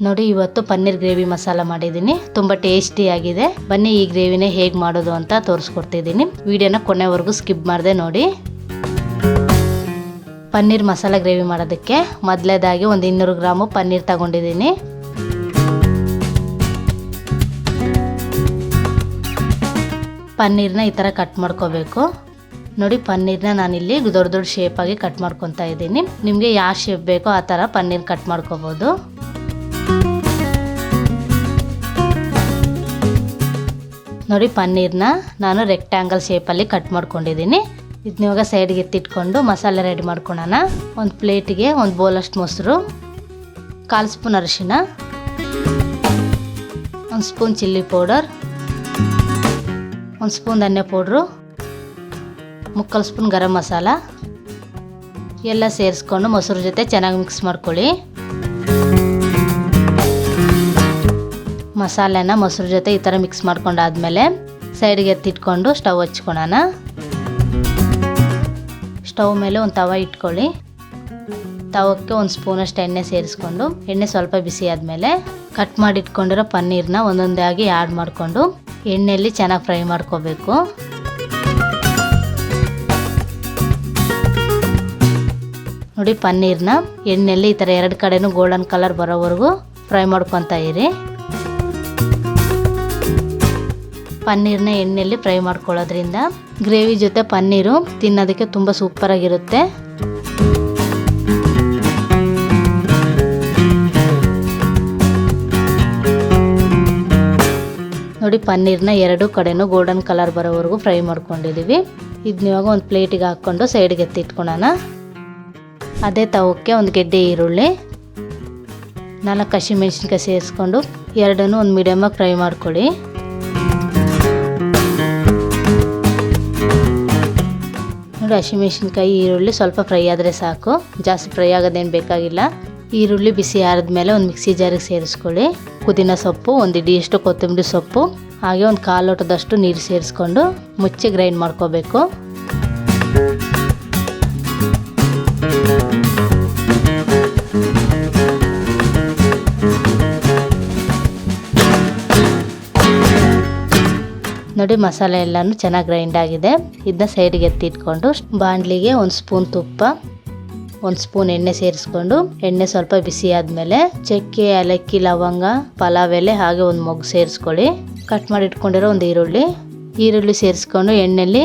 ನೋಡಿ ಇವತ್ತು ಪನ್ನೀರ್ ಗ್ರೇವಿ ಮಸಾಲ ಮಾಡಿದ್ದೀನಿ. ತುಂಬಾ ಟೇಸ್ಟಿ ಆಗಿದೆ. ಬನ್ನಿ ಈ ಗ್ರೇವಿನೇ ಹೇಗೆ ಮಾಡೋದು ಅಂತ ತೋರಿಸ್ಕೊಡ್ತಿದ್ದೀನಿ. ವಿಡಿಯೋನ ಕೊನೆವರೆಗೂ ಸ್ಕಿಪ್ ಮಾಡದೆ ನೋಡಿ. ಪನ್ನೀರ್ ಮಸಾಲ ಗ್ರೇವಿ ಮಾಡೋದಕ್ಕೆ ಮೊದಲೇದಾಗಿ ಒಂದು 200 ಗ್ರಾಮು ಪನ್ನೀರ್ ತಗೊಂಡಿದ್ದೀನಿ. ಪನ್ನೀರ್ನ ಈ ಥರ ಕಟ್ ಮಾಡ್ಕೋಬೇಕು. ನೋಡಿ ಪನ್ನೀರ್ನ ನಾನಿಲ್ಲಿ ದೊಡ್ಡ ದೊಡ್ಡ ಶೇಪಾಗಿ ಕಟ್ ಮಾಡ್ಕೊತಾ ಇದ್ದೀನಿ. ನಿಮಗೆ ಯಾವ ಶೇಪ್ ಬೇಕೋ ಆ ಥರ ಪನ್ನೀರ್ ಕಟ್ ಮಾಡ್ಕೋಬೋದು. ನೋಡಿ ಪನ್ನೀರ್ನ ನಾನು ರೆಕ್ಟ್ಯಾಂಗಲ್ ಶೇಪಲ್ಲಿ ಕಟ್ ಮಾಡ್ಕೊಂಡಿದ್ದೀನಿ. ಇದನ್ನ ಇವಾಗ ಸೈಡ್ಗೆ ಎತ್ತಿಟ್ಕೊಂಡು ಮಸಾಲೆ ರೆಡಿ ಮಾಡ್ಕೊಳ್ಳೋಣ. ಒಂದು ಪ್ಲೇಟಿಗೆ ಒಂದು ಬೌಲಷ್ಟು ಮೊಸರು, 1/4 ಸ್ಪೂನ್ ಅರಿಶಿನ, 1 ಸ್ಪೂನ್ ಚಿಲ್ಲಿ ಪೌಡರ್, 1 ಸ್ಪೂನ್ ಧನಿಯಾ ಪೌಡ್ರು, 3/4 ಸ್ಪೂನ್ ಗರಂ ಮಸಾಲ ಎಲ್ಲ ಸೇರಿಸ್ಕೊಂಡು ಮೊಸರು ಜೊತೆ ಚೆನ್ನಾಗಿ ಮಿಕ್ಸ್ ಮಾಡ್ಕೊಳ್ಳಿ. ಮಸಾಲೆನ ಮೊಸರು ಜೊತೆ ಈ ಥರ ಮಿಕ್ಸ್ ಮಾಡ್ಕೊಂಡಾದ್ಮೇಲೆ ಸೈಡ್ಗೆ ಎತ್ತಿಟ್ಕೊಂಡು ಸ್ಟವ್ ಹಚ್ಕೊಳ್ಳೋಣ. ಸ್ಟವ್ ಮೇಲೆ ಒಂದು ತವ ಇಟ್ಕೊಳ್ಳಿ. ತವಕ್ಕೆ 1 ಸ್ಪೂನಷ್ಟು ಎಣ್ಣೆ ಸೇರಿಸ್ಕೊಂಡು ಎಣ್ಣೆ ಸ್ವಲ್ಪ ಬಿಸಿ ಆದಮೇಲೆ ಕಟ್ ಮಾಡಿ ಇಟ್ಕೊಂಡಿರೋ ಪನ್ನೀರ್ನ ಒಂದೊಂದಾಗಿ ಆ್ಯಡ್ ಮಾಡಿಕೊಂಡು ಎಣ್ಣೆಯಲ್ಲಿ ಚೆನ್ನಾಗಿ ಫ್ರೈ ಮಾಡ್ಕೋಬೇಕು. ನೋಡಿ ಪನ್ನೀರ್ನ ಎಣ್ಣೆಯಲ್ಲಿ ಈ ಥರ 2 ಕಡೆನೂ ಗೋಲ್ಡನ್ ಕಲರ್ ಬರೋವರೆಗೂ ಫ್ರೈ ಮಾಡ್ಕೊತಾ ಇರಿ. ಪನ್ನೀರ್ನ ಎಣ್ಣೆಯಲ್ಲಿ ಫ್ರೈ ಮಾಡ್ಕೊಳ್ಳೋದ್ರಿಂದ ಗ್ರೇವಿ ಜೊತೆ ಪನ್ನೀರು ತಿನ್ನೋದಕ್ಕೆ ತುಂಬ ಸೂಪರಾಗಿರುತ್ತೆ. ನೋಡಿ ಪನ್ನೀರ್ನ 2 ಕಡೆನೂ ಗೋಲ್ಡನ್ ಕಲರ್ ಬರೋವರೆಗೂ ಫ್ರೈ ಮಾಡ್ಕೊಂಡಿದ್ದೀವಿ. ಇದನ್ನ ಇವಾಗ ಒಂದು ಪ್ಲೇಟಿಗೆ ಹಾಕ್ಕೊಂಡು ಸೈಡ್ಗೆ ಎತ್ತಿಟ್ಕೊಳ್ಳೋಣ. ಅದೇ ತವಕ್ಕೆ ಒಂದು ಗೆಡ್ಡೆ ಈರುಳ್ಳಿ, 4 ಹಸಿಮೆಣಸಿನ್ಕಾಯಿ ಸೇರಿಸ್ಕೊಂಡು ಎರಡನ್ನೂ ಒಂದು ಮೀಡಿಯಮಾಗಿ ಫ್ರೈ ಮಾಡ್ಕೊಳ್ಳಿ. ನೋಡಿ ಹಸಿಮೆಣಸಿನ್ಕಾಯಿ ಈರುಳ್ಳಿ ಸ್ವಲ್ಪ ಫ್ರೈ ಆದರೆ ಸಾಕು, ಜಾಸ್ತಿ ಫ್ರೈ ಆಗೋದೇನು ಬೇಕಾಗಿಲ್ಲ. ಈರುಳ್ಳಿ ಬಿಸಿ ಆರಿದ್ಮೇಲೆ ಒಂದು ಮಿಕ್ಸಿ ಜಾರಿಗೆ ಸೇರಿಸ್ಕೊಳ್ಳಿ. ಪುದೀನ ಸೊಪ್ಪು, 1 ಹಿಡಿಯಷ್ಟು ಕೊತ್ತಂಬರಿ ಸೊಪ್ಪು, ಹಾಗೆ ಒಂದು 1/4 ಲೋಟದಷ್ಟು ನೀರು ಸೇರಿಸ್ಕೊಂಡು ಮುಚ್ಚಿ ಗ್ರೈಂಡ್ ಮಾಡ್ಕೋಬೇಕು. ನೋಡಿ ಮಸಾಲೆ ಎಲ್ಲನೂ ಚೆನ್ನಾಗಿ ಗ್ರೈಂಡ್ ಆಗಿದೆ. ಇದನ್ನ ಸೈಡ್ಗೆ ಎತ್ತಿಟ್ಕೊಂಡು ಬಾಣಲಿಗೆ 1 ಸ್ಪೂನ್ ತುಪ್ಪ, 1 ಸ್ಪೂನ್ ಎಣ್ಣೆ ಸೇರಿಸ್ಕೊಂಡು ಎಣ್ಣೆ ಸ್ವಲ್ಪ ಬಿಸಿ ಆದಮೇಲೆ ಚಕ್ಕೆ, ಏಲಕ್ಕಿ, ಲವಂಗ, ಪಲಾವ್ ಎಲೆ ಹಾಗೆ ಒಂದು ಮೊಗ್ಗು ಸೇರಿಸ್ಕೊಳ್ಳಿ. ಕಟ್ ಮಾಡಿ ಇಟ್ಕೊಂಡಿರೋ ಒಂದು ಈರುಳ್ಳಿ ಸೇರಿಸ್ಕೊಂಡು ಎಣ್ಣೆಯಲ್ಲಿ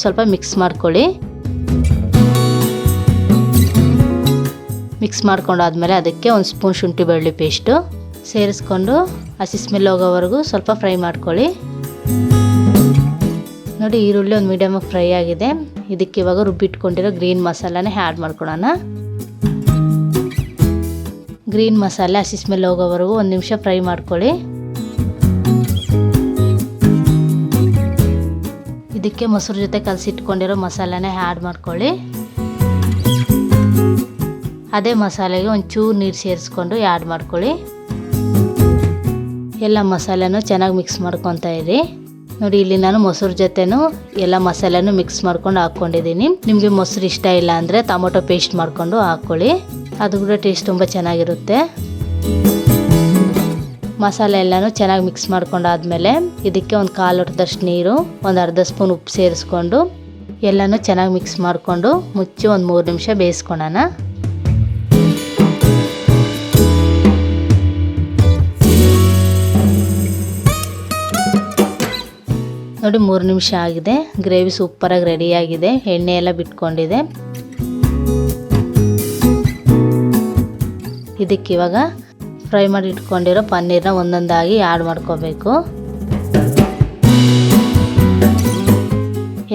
ಸ್ವಲ್ಪ ಮಿಕ್ಸ್ ಮಾಡ್ಕೊಳ್ಳಿ. ಮಿಕ್ಸ್ ಮಾಡ್ಕೊಂಡಾದ್ಮೇಲೆ ಅದಕ್ಕೆ 1 ಸ್ಪೂನ್ ಶುಂಠಿ ಬೆಳ್ಳುಳ್ಳಿ ಪೇಸ್ಟು ಸೇರಿಸ್ಕೊಂಡು ಹಸಿ ಸ್ಮೆಲ್ ಹೋಗೋವರೆಗೂ ಸ್ವಲ್ಪ ಫ್ರೈ ಮಾಡ್ಕೊಳ್ಳಿ. ನೋಡಿ ಈರುಳ್ಳಿ ಒಂದು ಮೀಡಿಯಮಾಗಿ ಫ್ರೈ ಆಗಿದೆ. ಇದಕ್ಕೆ ಇವಾಗ ರುಬ್ಬಿಟ್ಕೊಂಡಿರೋ ಗ್ರೀನ್ ಮಸಾಲಾನೇ ಆ್ಯಡ್ ಮಾಡ್ಕೊಳ್ಳೋಣ. ಗ್ರೀನ್ ಮಸಾಲೆ ಹಸಿ ಸ್ಮೆಲ್ ಹೋಗೋವರೆಗೂ 1 ನಿಮಿಷ ಫ್ರೈ ಮಾಡ್ಕೊಳ್ಳಿ. ಇದಕ್ಕೆ ಮೊಸರು ಜೊತೆ ಕಲಸಿಟ್ಕೊಂಡಿರೋ ಮಸಾಲಾನೇ ಆ್ಯಡ್ ಮಾಡ್ಕೊಳ್ಳಿ. ಅದೇ ಮಸಾಲೆಗೆ ಒಂಚೂರು ನೀರು ಸೇರಿಸ್ಕೊಂಡು ಆ್ಯಡ್ ಮಾಡ್ಕೊಳ್ಳಿ. ಎಲ್ಲ ಮಸಾಲೆನೂ ಚೆನ್ನಾಗಿ ಮಿಕ್ಸ್ ಮಾಡ್ಕೊತಾ ಇರಿ. ನೋಡಿ ಇಲ್ಲಿ ನಾನು ಮೊಸರು ಜೊತೆನೂ ಎಲ್ಲ ಮಸಾಲೆನೂ ಮಿಕ್ಸ್ ಮಾಡ್ಕೊಂಡು ಹಾಕ್ಕೊಂಡಿದ್ದೀನಿ. ನಿಮಗೆ ಮೊಸರು ಇಷ್ಟ ಇಲ್ಲ ಅಂದರೆ ಟೊಮೊಟೊ ಪೇಸ್ಟ್ ಮಾಡಿಕೊಂಡು ಹಾಕ್ಕೊಳ್ಳಿ, ಅದು ಕೂಡ ಟೇಸ್ಟ್ ತುಂಬ ಚೆನ್ನಾಗಿರುತ್ತೆ. ಮಸಾಲೆ ಎಲ್ಲನೂ ಚೆನ್ನಾಗಿ ಮಿಕ್ಸ್ ಮಾಡ್ಕೊಂಡಾದ್ಮೇಲೆ ಇದಕ್ಕೆ ಒಂದು 1/4 ಲೋಟದಷ್ಟು ನೀರು, ಒಂದು ಅರ್ಧ ಸ್ಪೂನ್ ಉಪ್ಪು ಸೇರಿಸ್ಕೊಂಡು ಎಲ್ಲನೂ ಚೆನ್ನಾಗಿ ಮಿಕ್ಸ್ ಮಾಡಿಕೊಂಡು ಮುಚ್ಚಿ ಒಂದು 3 ನಿಮಿಷ ಬೇಯಿಸ್ಕೊಳ್ಳೋಣ. ನೋಡಿ 3 ನಿಮಿಷ ಆಗಿದೆ. ಗ್ರೇವಿ ಸೂಪರಾಗಿ ರೆಡಿಯಾಗಿದೆ. ಎಣ್ಣೆ ಎಲ್ಲ ಬಿಟ್ಕೊಂಡಿದೆ. ಇದಕ್ಕೆ ಇವಾಗ ಫ್ರೈ ಮಾಡಿ ಇಟ್ಕೊಂಡಿರೋ ಪನ್ನೀರ್ನ ಒಂದೊಂದಾಗಿ ಆ್ಯಡ್ ಮಾಡ್ಕೋಬೇಕು.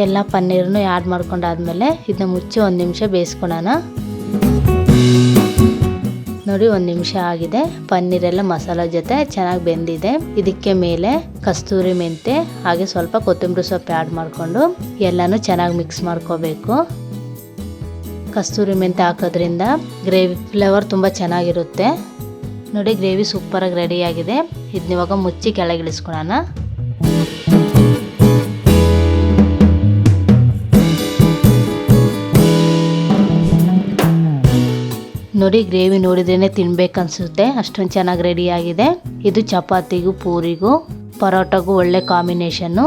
ಎಲ್ಲ ಪನ್ನೀರನ್ನು ಆ್ಯಡ್ ಮಾಡ್ಕೊಂಡಾದ್ಮೇಲೆ ಇದನ್ನ ಮುಚ್ಚಿ 1 ನಿಮಿಷ ಬೇಯಿಸ್ಕೊಳ್ಳೋಣ. ನೋಡಿ 1 ನಿಮಿಷ ಆಗಿದೆ. ಪನ್ನೀರೆಲ್ಲ ಮಸಾಲ ಜೊತೆ ಚೆನ್ನಾಗಿ ಬೆಂದಿದೆ. ಇದಕ್ಕೆ ಮೇಲೆ ಕಸ್ತೂರಿ ಮೆಂತೆ ಹಾಗೆ ಸ್ವಲ್ಪ ಕೊತ್ತಂಬರಿ ಸೊಪ್ಪು ಆ್ಯಡ್ ಮಾಡಿಕೊಂಡು ಎಲ್ಲನೂ ಚೆನ್ನಾಗಿ ಮಿಕ್ಸ್ ಮಾಡ್ಕೋಬೇಕು. ಕಸ್ತೂರಿ ಮೆಂತೆ ಹಾಕೋದ್ರಿಂದ ಗ್ರೇವಿ ಫ್ಲೇವರ್ ತುಂಬ ಚೆನ್ನಾಗಿರುತ್ತೆ. ನೋಡಿ ಗ್ರೇವಿ ಸೂಪರಾಗಿ ರೆಡಿಯಾಗಿದೆ. ಇದನ್ನ ಇವಾಗ ಮುಚ್ಚಿ ಕೆಳಗಿಳಿಸ್ಕೊಳ್ಳೋಣ. ನೋಡಿ ಗ್ರೇವಿ ನೋಡಿದ್ರೇ ತಿನ್ಬೇಕನ್ಸುತ್ತೆ, ಅಷ್ಟೊಂದು ಚೆನ್ನಾಗಿ ರೆಡಿ ಆಗಿದೆ. ಇದು ಚಪಾತಿಗೂ ಪೂರಿಗೂ ಪರೋಟಗೂ ಒಳ್ಳೆ ಕಾಂಬಿನೇಷನ್ನು.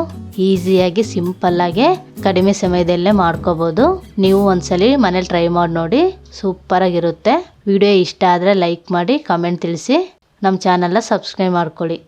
ಈಸಿಯಾಗಿ ಸಿಂಪಲ್ಲಾಗಿ ಕಡಿಮೆ ಸಮಯದಲ್ಲೇ ಮಾಡ್ಕೋಬೋದು. ನೀವು ಒಂದ್ಸಲಿ ಮನೇಲಿ ಟ್ರೈ ಮಾಡಿ ನೋಡಿ, ಸೂಪರಾಗಿರುತ್ತೆ. ವಿಡಿಯೋ ಇಷ್ಟ ಆದರೆ ಲೈಕ್ ಮಾಡಿ, ಕಮೆಂಟ್ ತಿಳಿಸಿ, ನಮ್ಮ ಚಾನಲ್ನ ಸಬ್ಸ್ಕ್ರೈಬ್ ಮಾಡ್ಕೊಳ್ಳಿ.